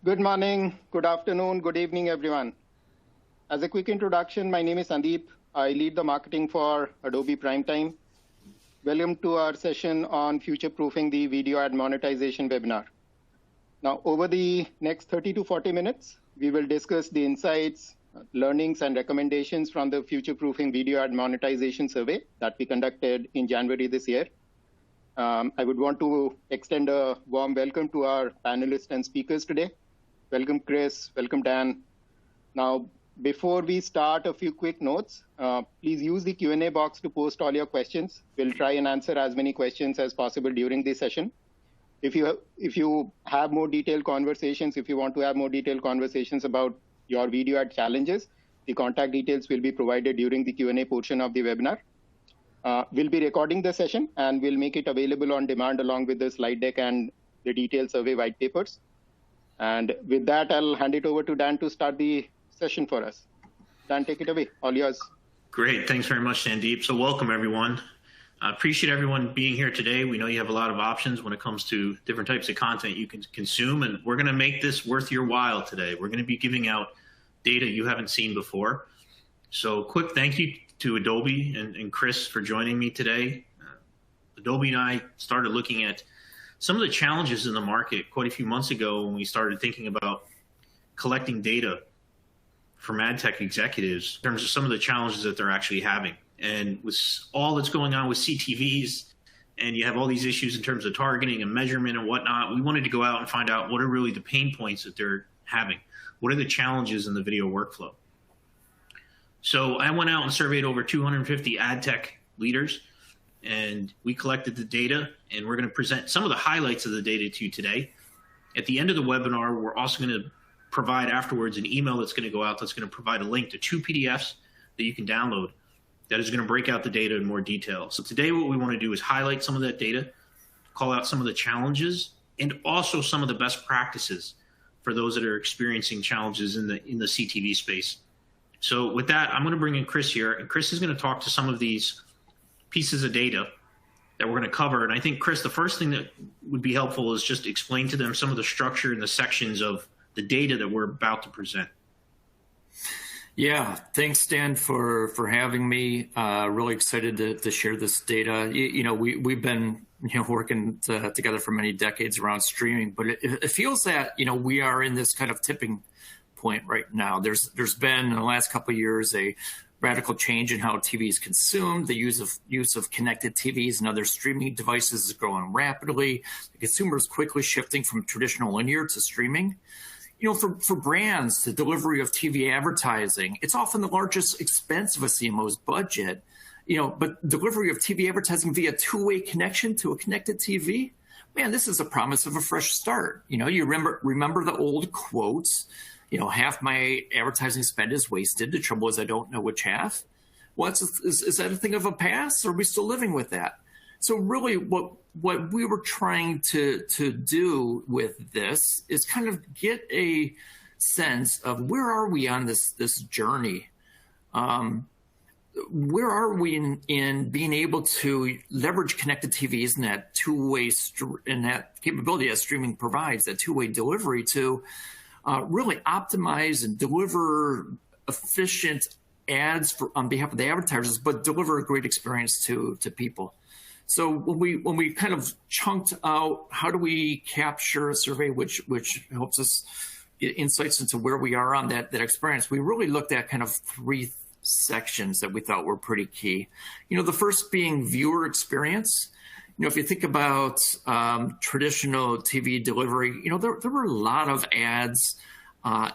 Good morning, good afternoon, good evening, everyone. As a quick introduction, my name is Sandeep. I lead the marketing for Adobe Primetime. Welcome to our session on future-proofing the video ad monetization webinar. Now, over the next 30 to 40 minutes, we will discuss the insights, learnings, and recommendations from the future-proofing video ad monetization survey that we conducted in January this year. I would want to extend a warm welcome to our panelists and speakers today. Welcome, Chris. Welcome, Dan. Now, before we start, a few quick notes. Please use the Q&A box to post all your questions. We'll try and answer as many questions as possible during this session. If you have more detailed conversations, if you want to have more detailed conversations about your video ad challenges, the contact details will be provided during the Q&A portion of the webinar. We'll be recording the session, and we'll make it available on demand along with the slide deck and the detailed survey white papers. And with that, I'll hand it over to Dan to start the session for us. Dan, take it away. All yours. Great. Thanks very much, Sandeep. So welcome, everyone. I appreciate everyone being here today. We know you have a lot of options when it comes to different types of content you can consume, and we're going to make this worth your while today. We're going to be giving out data you haven't seen before. So quick thank you to Adobe and Chris for joining me today. Adobe and I started looking at some of the challenges in the market quite a few months ago when we started thinking about collecting data from ad tech executives in terms of some of the challenges that they're actually having. And with all that's going on with CTVs, and you have all these issues in terms of targeting and measurement and whatnot, we wanted to go out and find out what are really the pain points that they're having. What are the challenges in the video workflow? So I went out and surveyed over 250 ad tech leaders, and we collected the data, and we're going to present some of the highlights of the data to you today. At the end of the webinar, we're also going to provide afterwards an email that's going to go out that's going to provide a link to 2 PDFs that you can download that is going to break out the data in more detail. So today what we want to do is highlight some of that data, call out some of the challenges, and also some of the best practices for those that are experiencing challenges in the CTV space. So with that, I'm going to bring in Chris here, and Chris is going to talk to some of these pieces of data that we're going to cover. And I think, Chris, the first thing that would be helpful is just explain to them some of the structure and the sections of the data that we're about to present. Yeah, thanks, Dan, for having me. Really excited to share this data. We've been working together for many decades around streaming, but it feels that we are in this kind of tipping point right now. There's been in the last couple of years a radical change in how TV is consumed. The use of connected TVs and other streaming devices is growing rapidly. The consumer is quickly shifting from traditional linear to streaming. For brands, the delivery of TV advertising, it's often the largest expense of a CMO's budget. But delivery of TV advertising via two-way connection to a connected TV, man, this is a promise of a fresh start. You remember the old quotes. Half my advertising spend is wasted. The trouble is I don't know which half. Well, is that a thing of a past, or are we still living with that? So really what we were trying to do with this is kind of get a sense of where are we on this journey? Where are we in being able to leverage connected TVs and that two-way and that capability that streaming provides, that two-way delivery to really optimize and deliver efficient ads on behalf of the advertisers, but deliver a great experience to people. So when we kind of chunked out how do we capture a survey which helps us get insights into where we are on that experience, we really looked at kind of 3 sections that we thought were pretty key. The first being viewer experience. If you think about traditional TV delivery, there were a lot of ads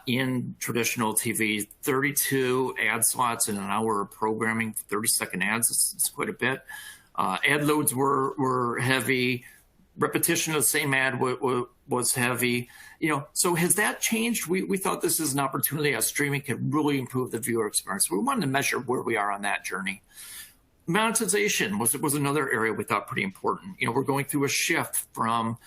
in traditional TV, 32 ad slots in an hour of programming, 30-second ads, it's quite a bit. Ad loads were heavy. Repetition of the same ad was heavy. So has that changed? We thought this is an opportunity as streaming could really improve the viewer experience. We wanted to measure where we are on that journey. Monetization was another area we thought pretty important. We're going through a shift from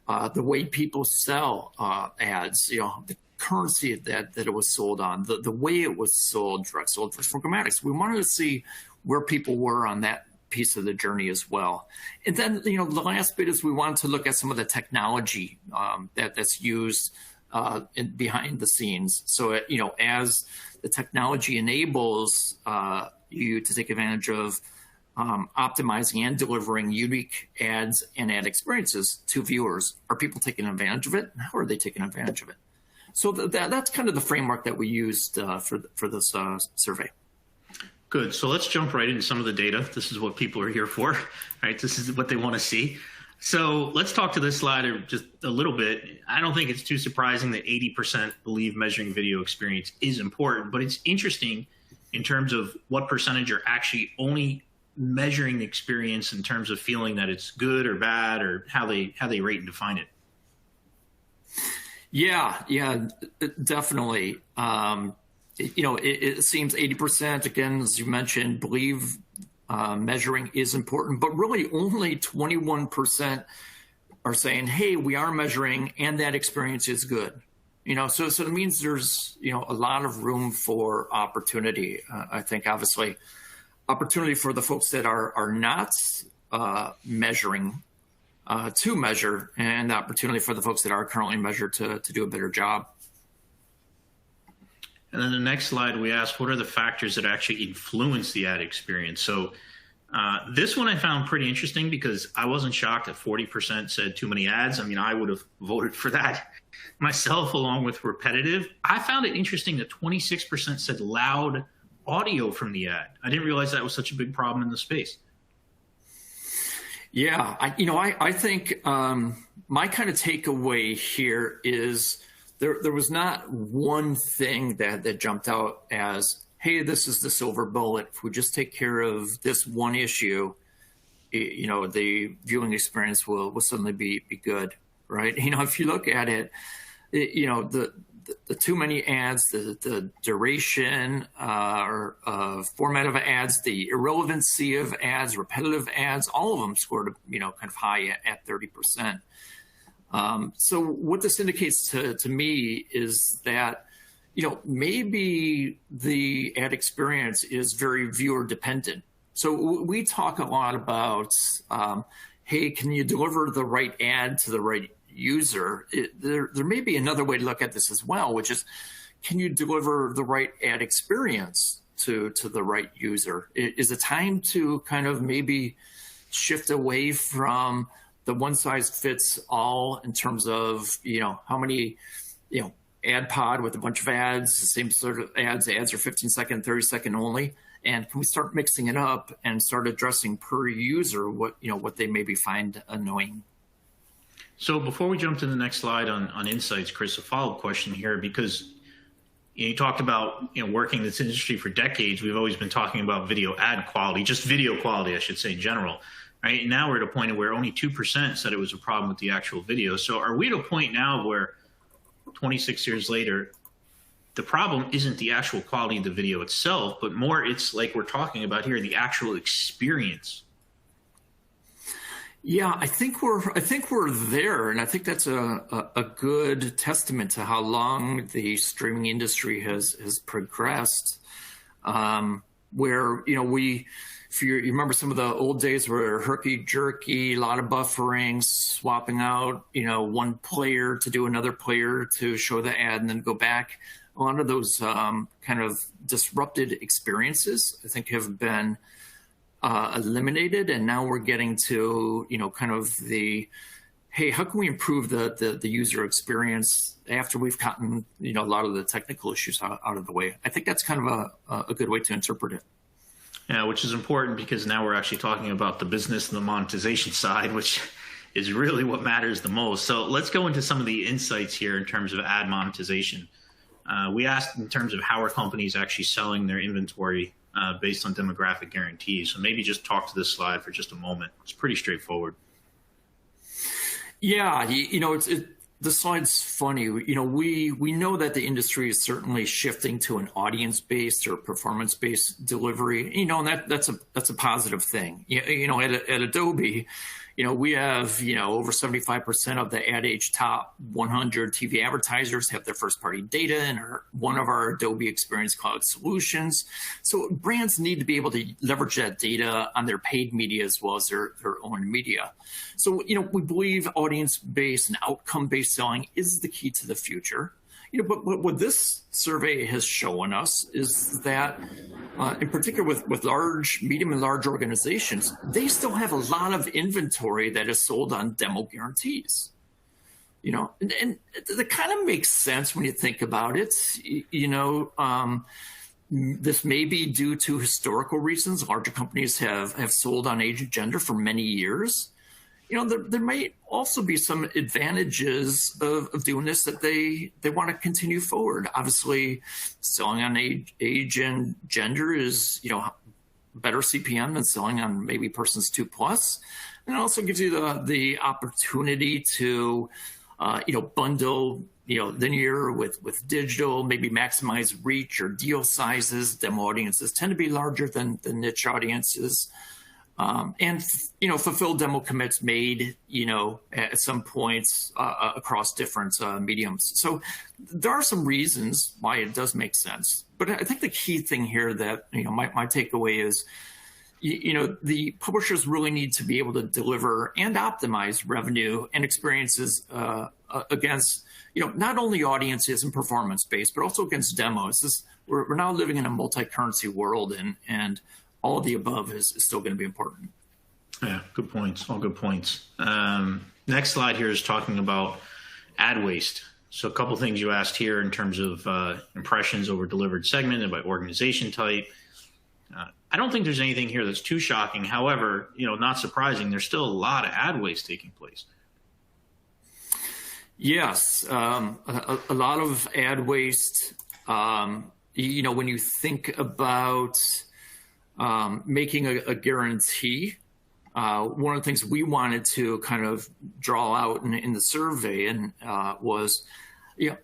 the way people sell ads, the currency that it was sold on, the way it was sold, direct sold versus programmatic. So we wanted to see where people were on that piece of the journey as well. And then, the last bit is we wanted to look at some of the technology that's used behind the scenes. So, as the technology enables you to take advantage of optimizing and delivering unique ads and ad experiences to viewers, are people taking advantage of it? How are they taking advantage of it? So that's kind of the framework that we used for this survey. Good. So let's jump right into some of the data. This is what people are here for, right? This is what they want to see. So let's talk to this slide just a little bit. I don't think it's too surprising that 80% believe measuring video experience is important, but it's interesting in terms of what percentage are actually only measuring the experience in terms of feeling that it's good or bad, or how they rate and define it. Yeah, definitely. It seems 80%, again, as you mentioned, believe measuring is important, but really only 21% are saying, hey, we are measuring and that experience is good. So it means there's, a lot of room for opportunity. I think, obviously, opportunity for the folks that are not measuring to measure, and the opportunity for the folks that are currently measured to do a better job. And then the next slide, we asked, what are the factors that actually influence the ad experience? So this one I found pretty interesting because I wasn't shocked that 40% said too many ads. I mean, I would have voted for that myself, along with repetitive. I found it interesting that 26% said loud audio from the ad. I didn't realize that was such a big problem in the space. Yeah, I think my kind of takeaway here is there was not one thing that jumped out as, hey, this is the silver bullet. If we just take care of this one issue, the viewing experience will suddenly be good, right? If you look at it, the too many ads, the duration or format of ads, the irrelevancy of ads, repetitive ads, all of them scored, kind of high at 30%. So what this indicates to me is that, maybe the ad experience is very viewer dependent. So we talk a lot about, hey, can you deliver the right ad to the right user? There may be another way to look at this as well, which is, can you deliver the right ad experience to the right user? Is it time to kind of maybe shift away from the one size fits all in terms of, how many, ad pod with a bunch of ads, the same sort of ads are 15-second, 30-second only. And can we start mixing it up and start addressing per user what they maybe find annoying? So before we jump to the next slide on insights, Chris, a follow-up question here, because you talked about working in this industry for decades. We've always been talking about video ad quality, just video quality, I should say, in general. Right now we're at a point where only 2% said it was a problem with the actual video. So are we at a point now where 26 years later, the problem isn't the actual quality of the video itself, but more it's like we're talking about here, the actual experience? Yeah, I think we're there, and I think that's a good testament to how long the streaming industry has progressed. Where if you remember some of the old days where herky-jerky, a lot of buffering, swapping out one player to do another player to show the ad and then go back. A lot of those kind of disrupted experiences, I think, have been eliminated, and now we're getting to kind of the, hey, how can we improve the user experience after we've gotten a lot of the technical issues out of the way? I think that's kind of a good way to interpret it. Yeah, which is important because now we're actually talking about the business and the monetization side, which is really what matters the most. So let's go into some of the insights here in terms of ad monetization. We asked in terms of how are companies actually selling their inventory based on demographic guarantees. So maybe just talk to this slide for just a moment. It's pretty straightforward. Yeah, the slide's funny. We know that the industry is certainly shifting to an audience-based or performance-based delivery. And that's a positive thing. At Adobe, We have, over 75% of the Ad Age top 100 TV advertisers have their first party data in one of our Adobe Experience Cloud solutions. So brands need to be able to leverage that data on their paid media as well as their own media. So, we believe audience-based and outcome-based selling is the key to the future. But what this survey has shown us is that, in particular with medium and large organizations, they still have a lot of inventory that is sold on demo guarantees. And that kind of makes sense when you think about it. This may be due to historical reasons. Larger companies have sold on age and gender for many years. There may also be some advantages of doing this that they want to continue forward. Obviously, selling on age and gender is, better CPM than selling on maybe persons 2+. And it also gives you the opportunity to, bundle, linear with digital, maybe maximize reach or deal sizes. Demo audiences tend to be larger than niche audiences. And fulfill demo commits made, at some points across different mediums. So there are some reasons why it does make sense. But I think the key thing here that, my takeaway is, the publishers really need to be able to deliver and optimize revenue and experiences against, not only audiences and performance-based, but also against demos. We're now living in a multi-currency world, and all of the above is still going to be important. Yeah, good points. All good points. Next slide here is talking about ad waste. So a couple things you asked here in terms of impressions over delivered segment and by organization type. I don't think there's anything here that's too shocking. However, not surprising, there's still a lot of ad waste taking place. Yes, a lot of ad waste. When you think about making a guarantee, one of the things we wanted to kind of draw out in the survey was,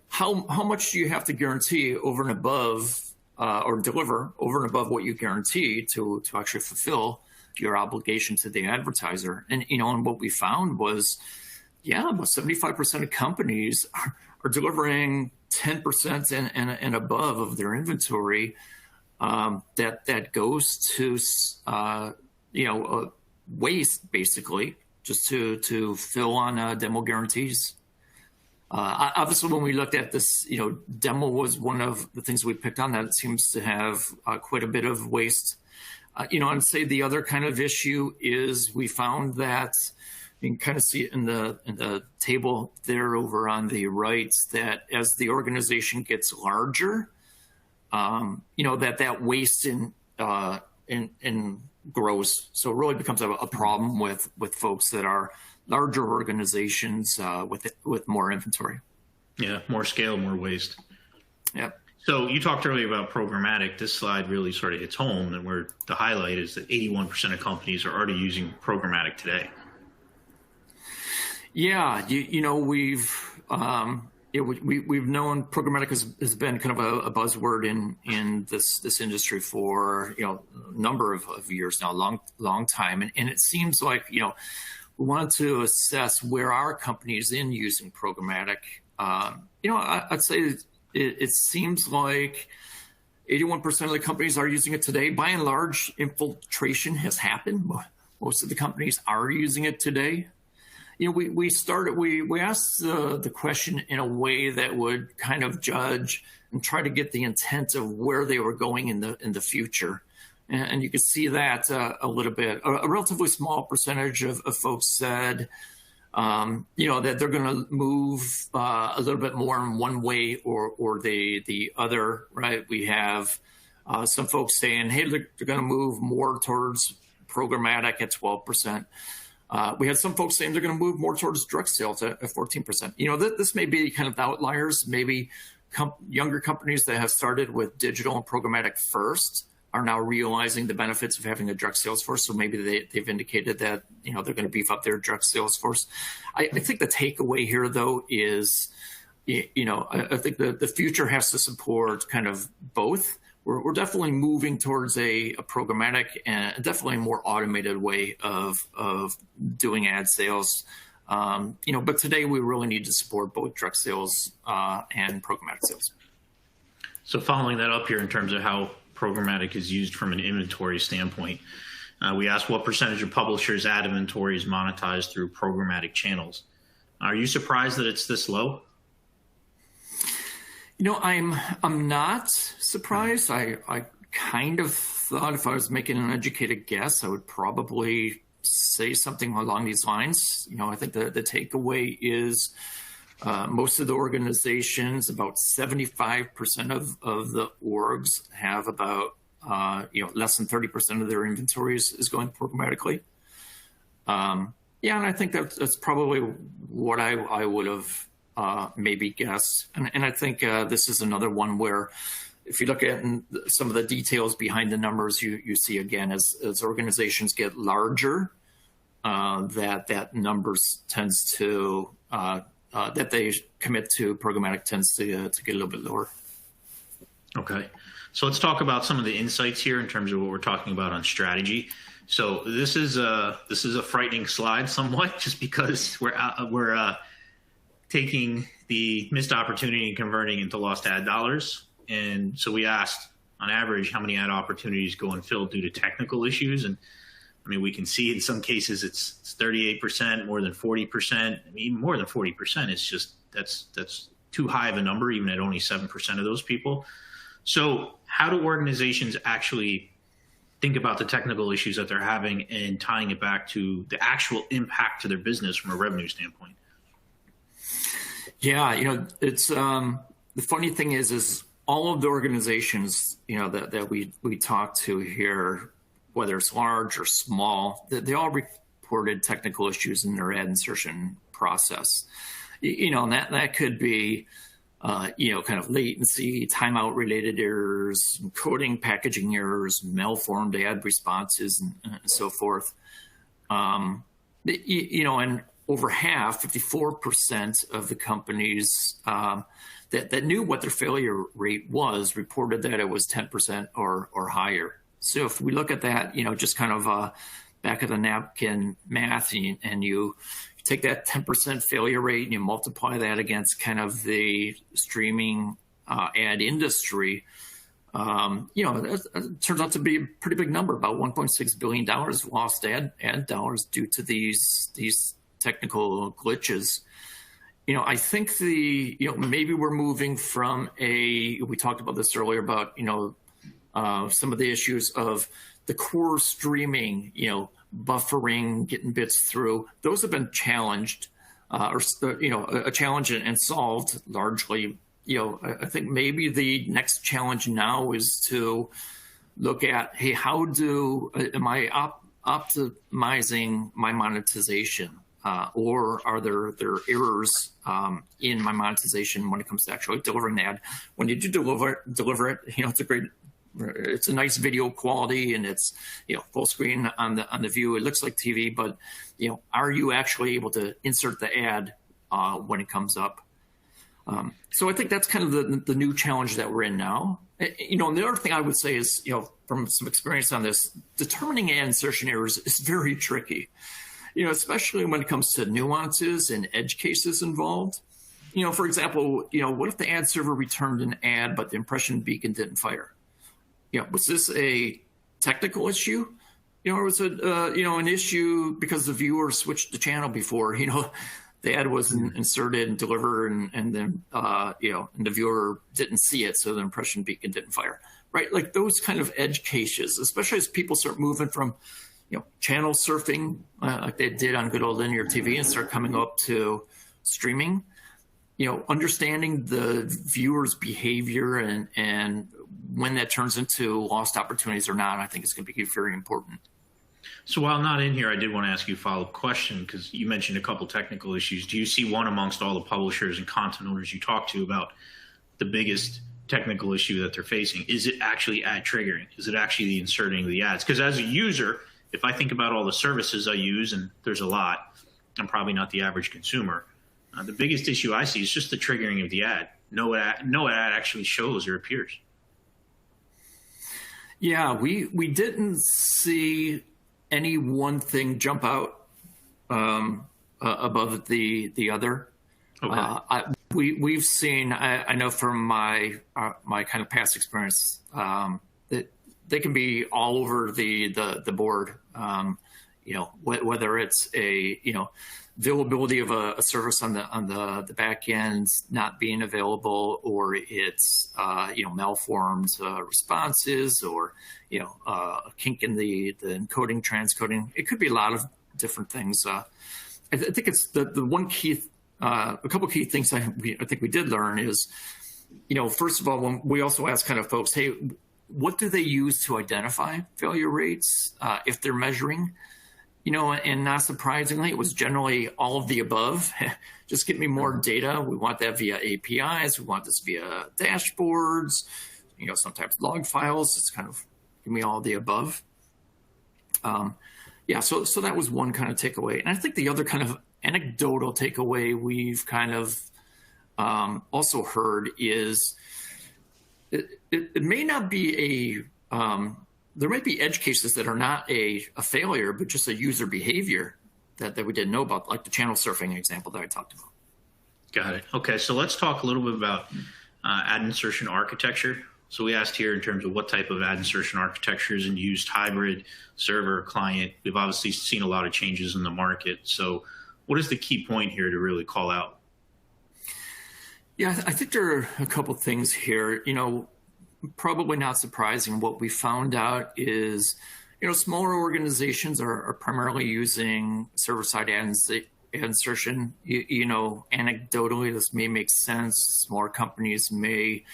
how much do you have to guarantee over and above or deliver over and above what you guarantee to actually fulfill your obligation to the advertiser? And and what we found was, about 75% of companies are delivering 10% and above of their inventory. That goes to waste, basically, just to fill on demo guarantees. Obviously, when we looked at this, demo was one of the things we picked on that seems to have quite a bit of waste. I'd say the other kind of issue is we found that you can kind of see it in the table there over on the right, that as the organization gets larger, that waste in grows. So it really becomes a problem with folks that are larger organizations with more inventory. Yeah, more scale, more waste. Yeah. So you talked earlier about programmatic. This slide really sort of hits home, and where the highlight is that 81% of companies are already using programmatic today. Yeah, we've known programmatic has been kind of a buzzword in this industry for a number of years now, long time, and it seems like we wanted to assess where our company is in using programmatic. I'd say it seems like 81% of the companies are using it today. By and large, infiltration has happened. Most of the companies are using it today. We asked the question in a way that would kind of judge and try to get the intent of where they were going in the future, and you can see that a little bit. A relatively small percentage of folks said, that they're going to move a little bit more in one way or the other. Right? We have some folks saying, hey, they're going to move more towards programmatic at 12%. We had some folks saying they're going to move more towards direct sales at 14%. This may be kind of the outliers. Maybe younger companies that have started with digital and programmatic first are now realizing the benefits of having a direct sales force. So maybe they've indicated that, they're going to beef up their direct sales force. I think the takeaway here, though, is, I think the future has to support kind of both. we're definitely moving towards a programmatic and definitely a more automated way of doing ad sales. But today we really need to support both direct sales and programmatic sales. So following that up here in terms of how programmatic is used from an inventory standpoint, we asked what percentage of publishers' ad inventory is monetized through programmatic channels. Are you surprised that it's this low? I'm not surprised. I kind of thought if I was making an educated guess, I would probably say something along these lines. I think the takeaway is most of the organizations, about 75% of the orgs have about less than 30% of their inventory is going programmatically. And I think that's probably what I would have maybe guessed. And I think this is another one where if you look at some of the details behind the numbers, you see again, as organizations get larger, that numbers tends to, that they commit to programmatic tends to get a little bit lower. Okay. So let's talk about some of the insights here in terms of what we're talking about on strategy. So this is a frightening slide somewhat, just because we're taking the missed opportunity and converting into lost ad dollars. And so we asked, on average, how many ad opportunities go unfilled due to technical issues. And I mean, we can see in some cases it's 38%, more than 40%, I mean, even more than 40%. It's just that's too high of a number, even at only 7% of those people. So how do organizations actually think about the technical issues that they're having and tying it back to the actual impact to their business from a revenue standpoint? Yeah, it's the funny thing is all of the organizations, that we talk to here, whether it's large or small, they all reported technical issues in their ad insertion process. And that could be, kind of latency, timeout related errors, encoding, packaging errors, malformed ad responses, and so forth. And over half, 54% of the companies that knew what their failure rate was reported that it was 10% or higher. So if we look at that, just kind of back of the napkin math, and you take that 10% failure rate and you multiply that against kind of the streaming ad industry, it turns out to be a pretty big number, about $1.6 billion lost ad dollars due to these technical glitches. I think maybe we're moving from we talked about this earlier about, some of the issues of the core streaming, buffering, getting bits through. Those have been challenged, a challenge and solved largely. I think maybe the next challenge now is to look at, hey, how am I optimizing my monetization? Or are there errors in my monetization when it comes to actually delivering the ad? When you do deliver it, it's a nice video quality and it's full screen on the view. It looks like TV, but are you actually able to insert the ad when it comes up? So I think that's kind of the new challenge that we're in now. And the other thing I would say is, from some experience on this, determining ad insertion errors is very tricky. Especially when it comes to nuances and edge cases involved. For example, what if the ad server returned an ad, but the impression beacon didn't fire? Was this a technical issue? Or was it, an issue because the viewer switched the channel before, the ad was inserted and delivered and then, and the viewer didn't see it, so the impression beacon didn't fire, right? Like those kind of edge cases, especially as people start moving from channel surfing, like they did on good old linear TV, and start coming up to streaming. Understanding the viewer's behavior and when that turns into lost opportunities or not, I think is going to be very important. So while not in here, I did want to ask you a follow-up question, because you mentioned a couple technical issues. Do you see one amongst all the publishers and content owners you talk to about the biggest technical issue that they're facing? Is it actually ad triggering? Is it actually the inserting of the ads? Because as a user, if I think about all the services I use, and there's a lot, I'm probably not the average consumer. The biggest issue I see is just the triggering of the ad. No ad actually shows or appears. Yeah, we didn't see any one thing jump out above the other. Okay. We've seen, I know from my kind of past experience, that they can be all over the board. Whether it's availability of a service on the back end not being available, or it's malformed responses, or a kink in the encoding transcoding. It could be a lot of different things. I think it's the one key. A couple key things I think we did learn is, first of all, when we also ask kind of folks, hey, what do they use to identify failure rates if they're measuring? And not surprisingly, it was generally all of the above. Just give me more data. We want that via APIs. We want this via dashboards, sometimes log files. It's kind of give me all of the above. So that was one kind of takeaway. And I think the other kind of anecdotal takeaway we've kind of also heard is it may not be there might be edge cases that are not a failure, but just a user behavior that we didn't know about, like the channel surfing example that I talked about. Got it. Okay, so let's talk a little bit about ad insertion architecture. So we asked here in terms of what type of ad insertion architecture is used, hybrid, server, client. We've obviously seen a lot of changes in the market. So what is the key point here to really call out? Yeah, I think there are a couple things here. Probably not surprising. What we found out is, smaller organizations are primarily using server-side ad insertion. Anecdotally, this may make sense. Smaller companies may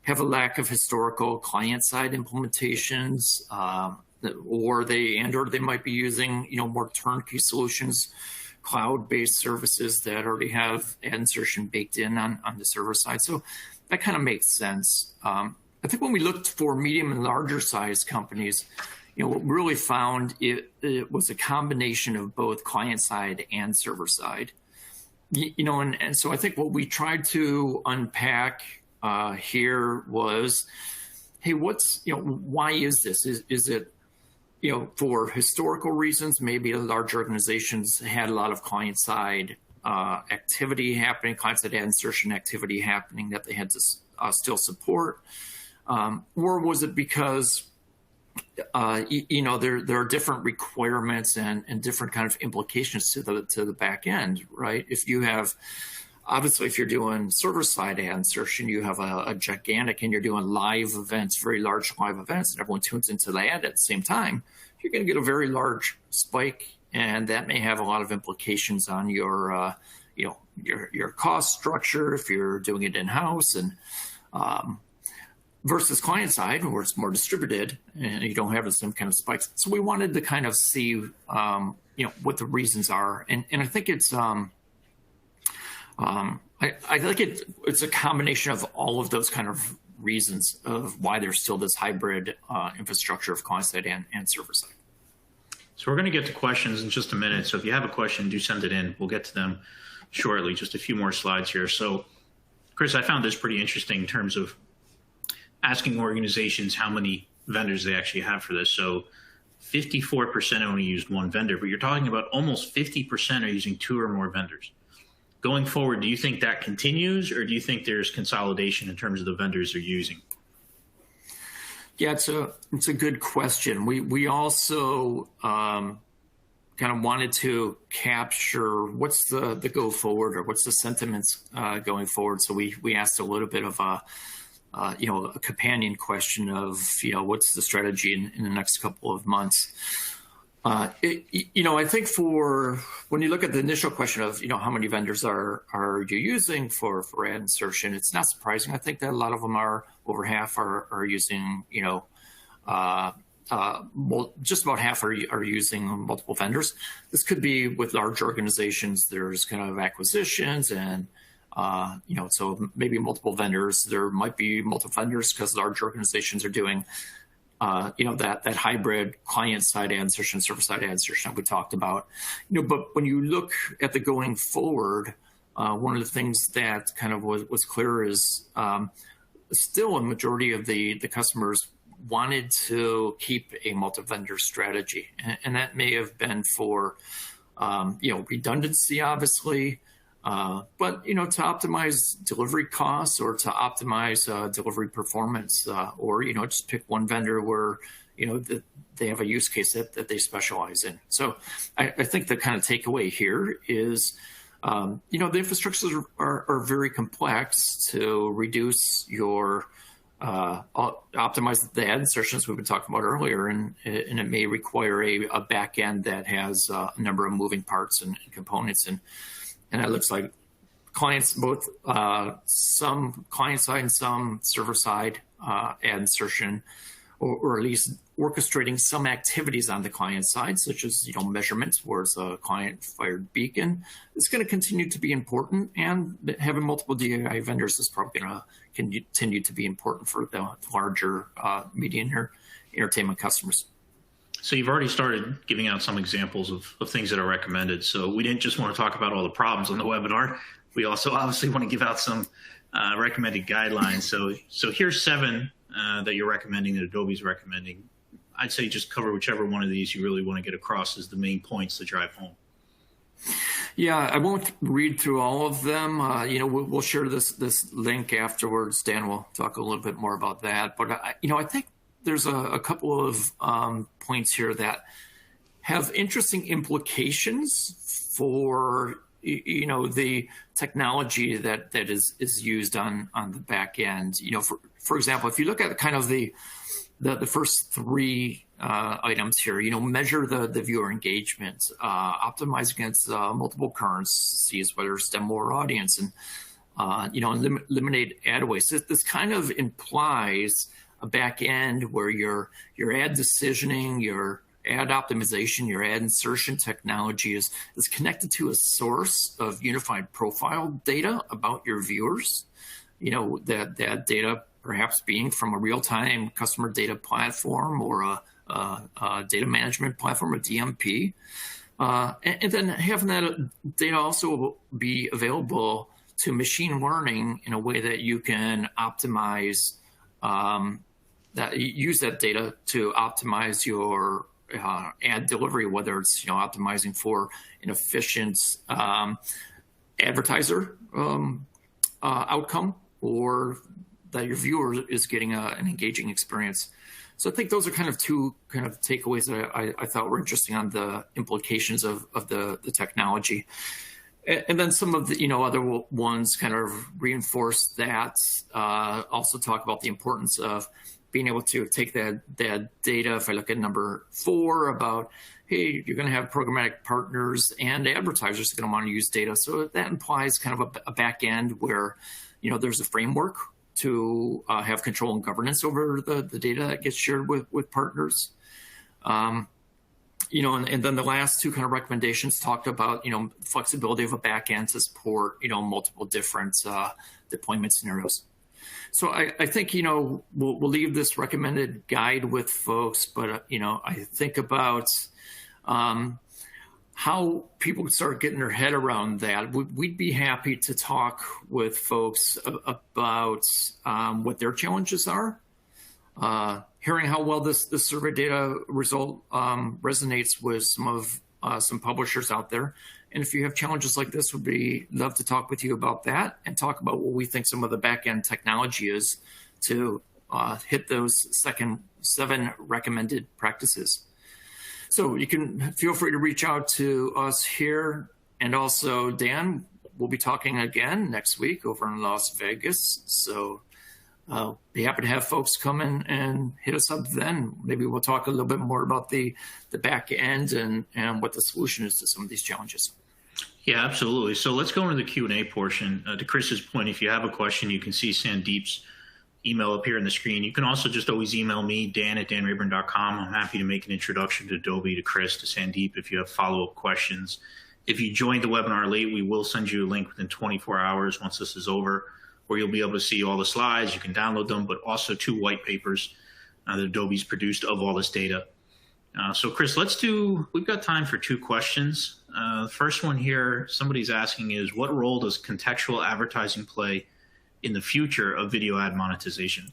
have a lack of historical client-side implementations, or they might be using, more turnkey solutions, cloud-based services that already have ad insertion baked in on the server side. So that kind of makes sense. I think when we looked for medium and larger size companies, what we really found it was a combination of both client side and server side. And so I think what we tried to unpack here was, hey, why is this? Is it, for historical reasons? Maybe large organizations had a lot of client side activity happening, client side ad insertion activity happening that they had to still support. Or was it because, there are different requirements and different kind of implications to the back end, right? If you're doing server-side ad insertion, you have a gigantic, and you're doing live events, very large live events, and everyone tunes into the ad at the same time, you're going to get a very large spike, and that may have a lot of implications on your cost structure if you're doing it in-house, and versus client side, where it's more distributed and you don't have the same kind of spikes. So we wanted to kind of see, what the reasons are. And I think it's, I think it's a combination of all of those kind of reasons of why there's still this hybrid infrastructure of client side and server side. So we're going to get to questions in just a minute. So if you have a question, do send it in. We'll get to them shortly. Just a few more slides here. So Chris, I found this pretty interesting in terms of asking organizations how many vendors they actually have for this. So 54% only used one vendor, but you're talking about almost 50% are using two or more vendors. Going forward, do you think that continues, or do you think there's consolidation in terms of the vendors they're using? Yeah, it's a good question. We also kind of wanted to capture what's the go forward, or what's the sentiments going forward. So we asked a little bit of a companion question of, what's the strategy in the next couple of months? I think when you look at the initial question of, how many vendors are you using for ad insertion, it's not surprising. I think that a lot of them over half are using, just about half are using multiple vendors. This could be with large organizations. There's kind of acquisitions and, so maybe multiple vendors. There might be multiple vendors because large organizations are doing, that hybrid client-side ad insertion, server-side ad insertion that we talked about. But when you look at the going forward, one of the things that kind of was clear is still a majority of the customers wanted to keep a multi-vendor strategy. And that may have been for, redundancy, obviously, but, to optimize delivery costs or to optimize delivery performance, or, just pick one vendor where, they have a use case that they specialize in. So I think the kind of takeaway here is, the infrastructures are very complex to reduce your optimize the ad insertions we've been talking about earlier, and it may require a back end that has a number of moving parts and components, and it looks like clients, both some client side and some server side ad insertion, or at least orchestrating some activities on the client side, such as measurements, where it's a client-fired beacon, is going to continue to be important, and having multiple DAI vendors is probably going to continue to be important for the larger media and entertainment customers. So you've already started giving out some examples of things that are recommended. So we didn't just want to talk about all the problems on the webinar. We also obviously want to give out some recommended guidelines. So here's 7 that you're recommending, that Adobe's recommending. I'd say just cover whichever one of these you really want to get across as the main points to drive home. Yeah, I won't read through all of them. We'll share this link afterwards. Dan will talk a little bit more about that. But, I think there's a couple of points here that have interesting implications for, the technology that is used on the back end. For example, if you look at kind of the first 3 items here, measure the viewer engagement, optimize against multiple currencies, whether it's demo or audience, and eliminate ad waste. This kind of implies a back end where your ad decisioning, your ad optimization, your ad insertion technology is connected to a source of unified profile data about your viewers. That data perhaps being from a real-time customer data platform or a data management platform, a DMP. And then having that data also be available to machine learning in a way that you can optimize, use that data to optimize your ad delivery, whether it's optimizing for an efficient advertiser outcome, or that your viewer is getting an engaging experience. So I think those are kind of 2 kind of takeaways that I thought were interesting on the implications of the technology. And then some of the other ones kind of reinforce that, also talk about the importance of being able to take that data. If I look at number 4 about, hey, you're going to have programmatic partners and advertisers are going to want to use data. So that implies kind of a back end where, there's a framework to have control and governance over the data that gets shared with partners. And then the last 2 kind of recommendations talked about, flexibility of a back end to support, multiple different deployment scenarios. So I think, we'll leave this recommended guide with folks, but, I think about how people can start getting their head around that. We'd be happy to talk with folks about what their challenges are, hearing how well this survey data result resonates with some publishers out there. And if you have challenges like this, we'd love to talk with you about that and talk about what we think some of the back-end technology is to hit those 7 recommended practices. So you can feel free to reach out to us here. And also, Dan, we'll be talking again next week over in Las Vegas. So I'll be happy to have folks come in and hit us up then. Maybe we'll talk a little bit more about the back end and what the solution is to some of these challenges. Yeah, absolutely. So let's go into the Q&A portion. To Chris's point, if you have a question, you can see Sandeep's email up here on the screen. You can also just always email me, dan@danrayburn.com. I'm happy to make an introduction to Adobe, to Chris, to Sandeep if you have follow-up questions. If you joined the webinar late, we will send you a link within 24 hours once this is over, where you'll be able to see all the slides. You can download them, but also 2 white papers that Adobe's produced of all this data. So Chris, we've got time for 2 questions. The first one here, somebody's asking is, what role does contextual advertising play in the future of video ad monetization?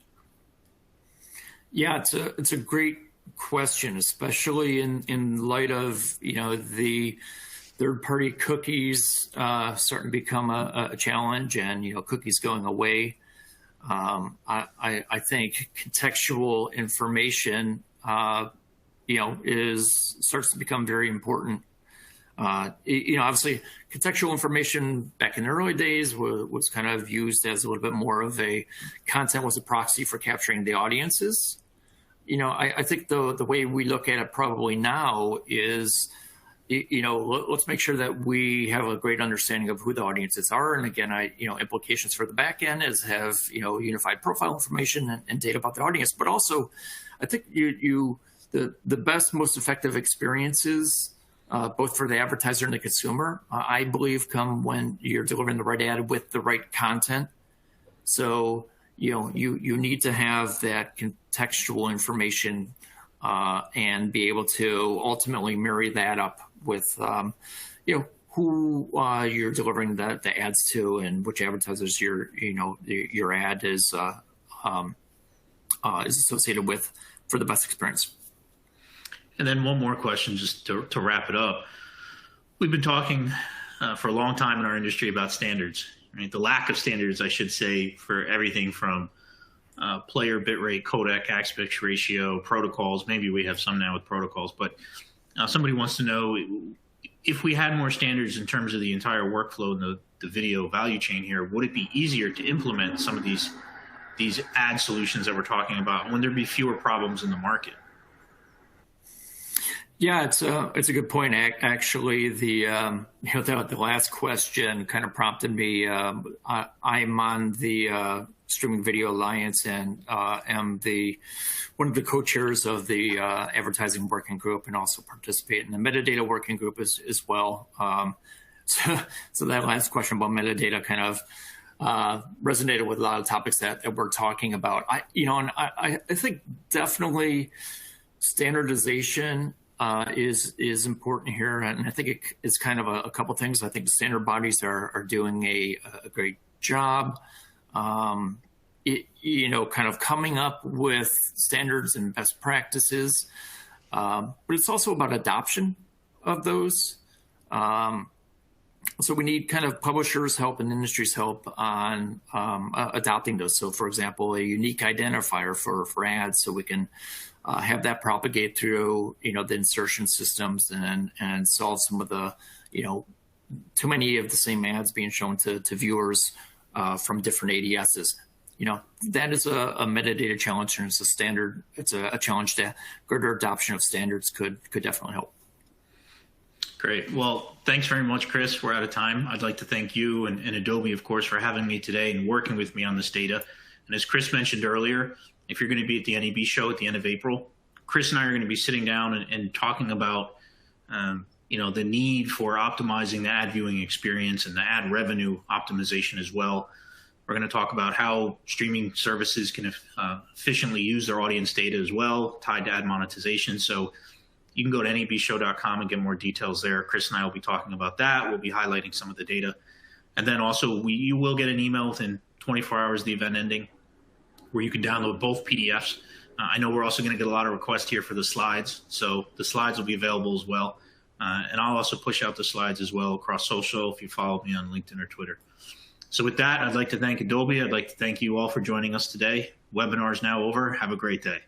Yeah, it's a great question, especially in light of the third-party cookies starting to become a challenge, and cookies going away. I think contextual information starts to become very important. Obviously, contextual information back in the early days was kind of used as a little bit more of a content was a proxy for capturing the audiences. I think the way we look at it probably now is, let's make sure that we have a great understanding of who the audiences are. And again, implications for the back end is have, unified profile information and data about the audience. But also, I think the best, most effective experiences, both for the advertiser and the consumer, I believe come when you're delivering the right ad with the right content. So, you need to have that contextual information and be able to ultimately marry that up with, who you're delivering the ads to and which advertisers your ad is associated with for the best experience. And then one more question, just to wrap it up. We've been talking for a long time in our industry about standards, right? The lack of standards, I should say, for everything from player bitrate, codec aspect ratio, protocols. Maybe we have some now with protocols, but somebody wants to know if we had more standards in terms of the entire workflow and the video value chain here, would it be easier to implement some of these ad solutions that we're talking about? Would there be fewer problems in the market? Yeah, it's a good point. Actually, the last question kind of prompted me. I'm on the Streaming Video Alliance and am one of the co-chairs of the advertising working group, and also participate in the metadata working group as well. So that last question about metadata kind of resonated with a lot of topics that we're talking about. I think definitely standardization is important here, and I think it's kind of a couple things. I think the standard bodies are doing a great job, kind of coming up with standards and best practices, but it's also about adoption of those. So we need kind of publishers' help and industry's help on adopting those. So, for example, a unique identifier for ads, so we can have that propagate through, the insertion systems and solve some of the, too many of the same ads being shown to viewers from different ADSs. That is a metadata challenge, and it's a standard. It's a challenge to greater adoption of standards could definitely help. Great. Well, thanks very much, Chris. We're out of time. I'd like to thank you and Adobe, of course, for having me today and working with me on this data. And as Chris mentioned earlier, if you're going to be at the NAB show at the end of April, Chris and I are going to be sitting down and talking about, the need for optimizing the ad viewing experience and the ad revenue optimization as well. We're going to talk about how streaming services can efficiently use their audience data as well, tied to ad monetization. So you can go to nabshow.com and get more details there. Chris and I will be talking about that. We'll be highlighting some of the data. And then also you will get an email within 24 hours of the event ending where you can download both PDFs. I know we're also going to get a lot of requests here for the slides. So the slides will be available as well. And I'll also push out the slides as well across social if you follow me on LinkedIn or Twitter. So with that, I'd like to thank Adobe. I'd like to thank you all for joining us today. Webinar is now over. Have a great day.